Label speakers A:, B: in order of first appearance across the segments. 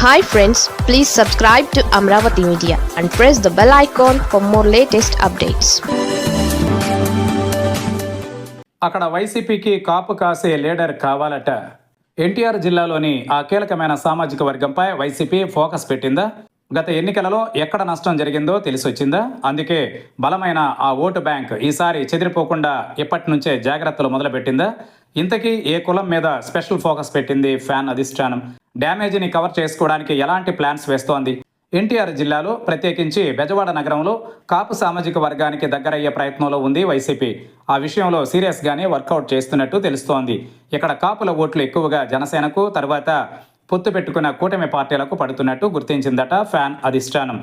A: Hi friends, please subscribe to Amravati Media and press the bell icon for more latest updates.
B: అక్కడ వైసీపీకి కాపు కాసే leader కావాలట. ఎన్టీఆర్ జిల్లాలోని ఆ కీలకమైన సామాజిక వర్గంపై వైసీపీ ఫోకస్ పెట్టిందా? గత ఎన్నికలలో ఎక్కడ నష్టం జరిగిందో తెలిసొచ్చిందా? అందుకే బలమైన ఆ ఓటు బ్యాంక్ ఈసారి చెదిరిపోకుండా ఇప్పటి నుంచే జాగ్రత్తలు మొదలుపెట్టిందా? ఇంతకీ ఏ కులం మీద స్పెషల్ ఫోకస్ పెట్టింది ఫ్యాన్ అధిష్టానం? డ్యామేజీని కవర్ చేసుకోవడానికి ఎలాంటి ప్లాన్స్ వేస్తోంది? ఎన్టీఆర్ జిల్లాలో ప్రత్యేకించి బెజవాడ నగరంలో కాపు సామాజిక వర్గానికి దగ్గరయ్యే ప్రయత్నంలో ఉంది వైసీపీ. ఆ విషయంలో సీరియస్గానే వర్కౌట్ చేస్తున్నట్టు తెలుస్తోంది. ఇక్కడ కాపుల ఓట్లు ఎక్కువగా జనసేనకు, తర్వాత పొత్తు పెట్టుకున్న కూటమి పార్టీలకు పడుతున్నట్టు గుర్తించిందట ఫ్యాన్ అధిష్టానం.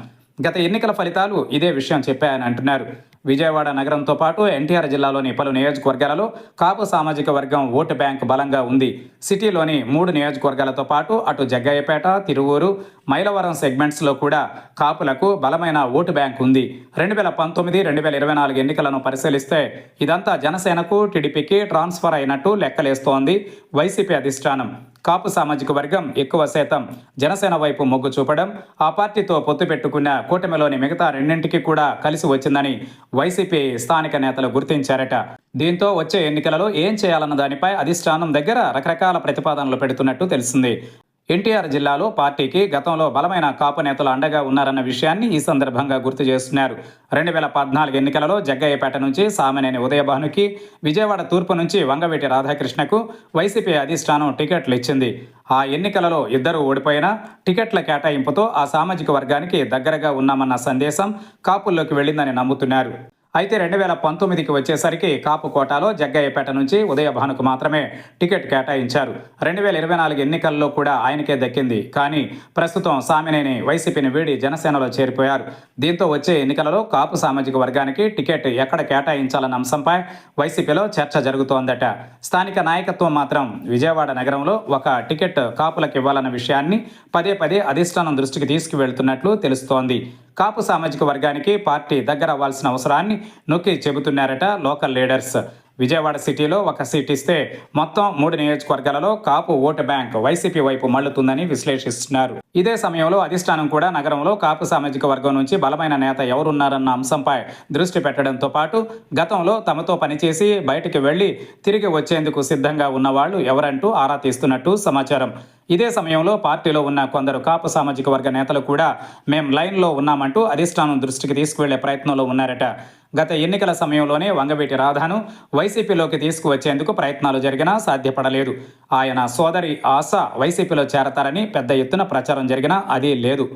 B: గత ఎన్నికల ఫలితాలు ఇదే విషయం చెప్పాయని అంటున్నారు. విజయవాడ నగరంతో పాటు ఎన్టీఆర్ జిల్లాలోని పలు నియోజకవర్గాలలో కాపు సామాజిక వర్గం ఓటు బ్యాంక్ బలంగా ఉంది. సిటీలోని 3 నియోజకవర్గాలతో పాటు అటు జగ్గయ్యపేట, తిరువూరు, మైలవరం సెగ్మెంట్స్లో కూడా కాపులకు బలమైన ఓటు బ్యాంక్ ఉంది. 2019, 2024 ఎన్నికలను పరిశీలిస్తే ఇదంతా జనసేనకు, టీడీపీకి ట్రాన్స్ఫర్ అయినట్టు లెక్కలేస్తోంది వైసీపీ అధిష్టానం. కాపు సామాజిక వర్గం ఎక్కువ శాతం జనసేన వైపు మొగ్గు చూపడం, ఆ పార్టీతో పొత్తు పెట్టుకున్న కూటమిలోని మిగతా రెండింటికి కూడా కలిసి వచ్చిందని వైసీపీ స్థానిక నేతలు గుర్తించారట. దీంతో వచ్చే ఎన్నికలలో ఏం చేయాలన్న దానిపై అధిష్టానం దగ్గర రకరకాల ప్రతిపాదనలు పెడుతున్నట్టు తెలిసింది. ఎన్టీఆర్ జిల్లాలో పార్టీకి గతంలో బలమైన కాపు నేతలు అండగా ఉన్నారన్న విషయాన్ని ఈ సందర్భంగా గుర్తు చేస్తున్నారు. 2014 ఎన్నికలలో జగ్గయ్యపేట నుంచి సామినేని ఉదయభానుకి, విజయవాడ తూర్పు నుంచి వంగవీటి రాధాకృష్ణకు వైసీపీ అధిష్టానం టికెట్లు ఇచ్చింది. ఆ ఎన్నికలలో ఇద్దరు ఓడిపోయినా టికెట్ల కేటాయింపుతో ఆ సామాజిక వర్గానికి దగ్గరగా ఉన్నామన్న సందేశం కాపుల్లోకి వెళ్ళిందని నమ్ముతున్నారు. అయితే 2019కి వచ్చేసరికి కాపు కోటాలో జగ్గయ్యపేట నుంచి ఉదయభానుకు మాత్రమే టికెట్ కేటాయించారు. 2024 ఎన్నికల్లో కూడా ఆయనకే దక్కింది. కానీ ప్రస్తుతం సామినేని వైసీపీని వీడి జనసేనలో చేరిపోయారు. దీంతో వచ్చే ఎన్నికలలో కాపు సామాజిక వర్గానికి టికెట్ ఎక్కడ కేటాయించాలన్న అంశంపై వైసీపీలో చర్చ జరుగుతోందట. స్థానిక నాయకత్వం మాత్రం విజయవాడ నగరంలో ఒక టికెట్ కాపులకు ఇవ్వాలన్న విషయాన్ని పదే పదే అధిష్టానం దృష్టికి తీసుకువెళ్తున్నట్లు తెలుస్తోంది. కాపు సామాజిక వర్గానికి పార్టీ దగ్గర అవ్వాల్సిన అవసరాన్ని నొక్కి చెబుతున్నారట లోకల్ లీడర్స్. విజయవాడ సిటీలో ఒక సీట్ ఇస్తే మొత్తం 3 నియోజకవర్గాలలో కాపు ఓటు బ్యాంక్ వైసీపీ వైపు మళ్లుతుందని విశ్లేషిస్తున్నారు. ఇదే సమయంలో అధిష్టానం కూడా నగరంలో కాపు సామాజిక వర్గం నుంచి బలమైన నేత ఎవరున్నారన్న అంశంపై దృష్టి పెట్టడంతో పాటు గతంలో తమతో పనిచేసి బయటికి వెళ్లి తిరిగి వచ్చేందుకు సిద్ధంగా ఉన్నవాళ్లు ఎవరంటూ ఆరా తీస్తున్నట్టు సమాచారం. ఇదే సమయంలో పార్టీలో ఉన్న కొందరు కాపు సామాజిక వర్గ నేతలు కూడా మేం లైన్లో ఉన్నామంటూ అధిష్టానం దృష్టికి తీసుకువెళ్లే ప్రయత్నంలో ఉన్నారట. గత ఎన్నికల సమయంలోనే వంగవీటి రాధాను వైసీపీలోకి తీసుకువచ్చేందుకు ప్రయత్నాలు జరిగినా సాధ్యపడలేదు. ఆయన సోదరి ఆశ వైసీపీలో చేరతారని పెద్ద ఎత్తున ప్రచారం జరిగినా అది లేదు.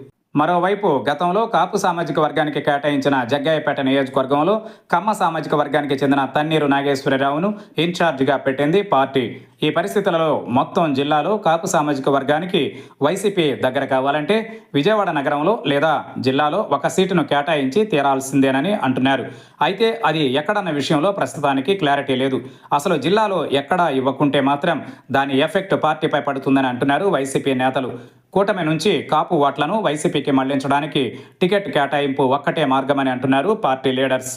B: మరోవైపు గతంలో కాపు సామాజిక వర్గానికి కేటాయించిన జగ్గయ్యపేట నియోజకవర్గంలో కమ్మ సామాజిక వర్గానికి చెందిన తన్నీరు నాగేశ్వరరావును ఇన్ఛార్జిగా పెట్టింది పార్టీ. ఈ పరిస్థితులలో మొత్తం జిల్లాలో కాపు సామాజిక వర్గానికి వైసీపీ దగ్గర కావాలంటే విజయవాడ నగరంలో లేదా జిల్లాలో ఒక సీటును కేటాయించి తీరాల్సిందేనని అంటున్నారు. అయితే అది ఎక్కడన్న విషయంలో ప్రస్తుతానికి క్లారిటీ లేదు. అసలు జిల్లాలో ఎక్కడా ఇవ్వకుంటే మాత్రం దాని ఎఫెక్ట్ పార్టీపై పడుతుందని అంటున్నారు వైసీపీ నేతలు. కూటమి నుంచి కాపు ఓట్లను వైసీపీకి మళ్లించడానికి టికెట్ కేటాయింపు ఒక్కటే మార్గమని అంటున్నారు పార్టీ లీడర్స్.